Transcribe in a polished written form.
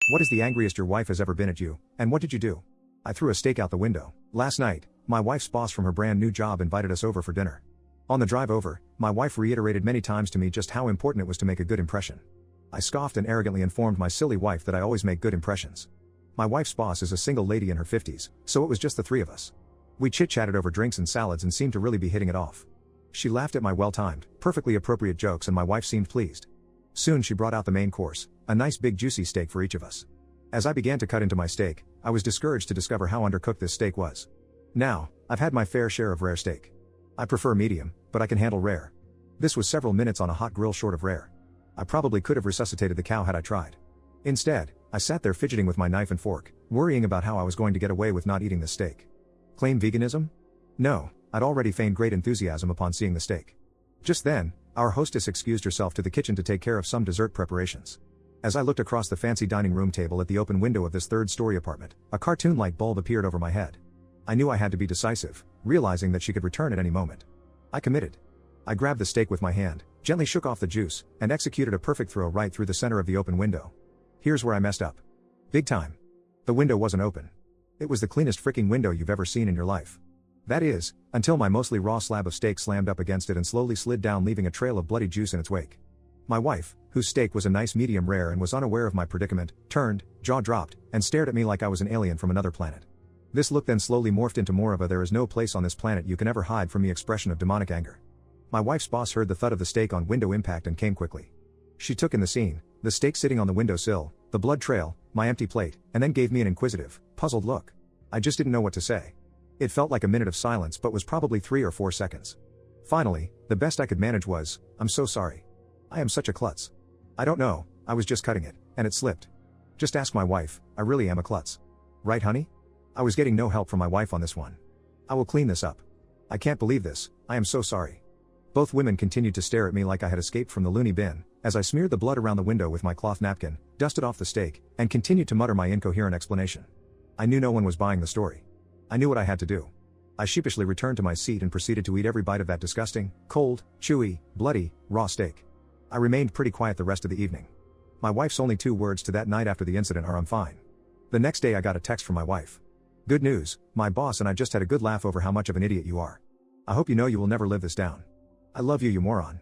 What is the angriest your wife has ever been at you, and what did you do? I threw a steak out the window. Last night, my wife's boss from her brand new job invited us over for dinner. On the drive over, my wife reiterated many times to me just how important it was to make a good impression. I scoffed and arrogantly informed my silly wife that I always make good impressions. My wife's boss is a single lady in her 50s, so it was just the three of us. We chit-chatted over drinks and salads and seemed to really be hitting it off. She laughed at my well-timed, perfectly appropriate jokes and my wife seemed pleased. Soon she brought out the main course, a nice big juicy steak for each of us. As I began to cut into my steak, I was discouraged to discover how undercooked this steak was. Now, I've had my fair share of rare steak. I prefer medium, but I can handle rare. This was several minutes on a hot grill short of rare. I probably could have resuscitated the cow had I tried. Instead, I sat there fidgeting with my knife and fork, worrying about how I was going to get away with not eating this steak. Claim veganism? No, I'd already feigned great enthusiasm upon seeing the steak. Just then, our hostess excused herself to the kitchen to take care of some dessert preparations. As I looked across the fancy dining room table at the open window of this third-story apartment, a cartoon light bulb appeared over my head. I knew I had to be decisive, realizing that she could return at any moment. I committed. I grabbed the steak with my hand, gently shook off the juice, and executed a perfect throw right through the center of the open window. Here's where I messed up. Big time. The window wasn't open. It was the cleanest freaking window you've ever seen in your life. That is, until my mostly raw slab of steak slammed up against it and slowly slid down, leaving a trail of bloody juice in its wake. My wife, whose steak was a nice medium rare and was unaware of my predicament, turned, jaw dropped, and stared at me like I was an alien from another planet. This look then slowly morphed into more of a "there is no place on this planet you can ever hide from me" expression of demonic anger. My wife's boss heard the thud of the steak on window impact and came quickly. She took in the scene, the steak sitting on the windowsill, the blood trail, my empty plate, and then gave me an inquisitive, puzzled look. I just didn't know what to say. It felt like a minute of silence but was probably 3 or 4 seconds. Finally, the best I could manage was, "I'm so sorry. I am such a klutz. I don't know, I was just cutting it, and it slipped. Just ask my wife, I really am a klutz. Right, honey?" I was getting no help from my wife on this one. "I will clean this up. I can't believe this, I am so sorry." Both women continued to stare at me like I had escaped from the loony bin, as I smeared the blood around the window with my cloth napkin, dusted off the steak, and continued to mutter my incoherent explanation. I knew no one was buying the story. I knew what I had to do. I sheepishly returned to my seat and proceeded to eat every bite of that disgusting, cold, chewy, bloody, raw steak. I remained pretty quiet the rest of the evening. My wife's only 2 words to that night after the incident are "I'm fine." The next day I got a text from my wife. "Good news, my boss and I just had a good laugh over how much of an idiot you are. I hope you know you will never live this down. I love you, you moron."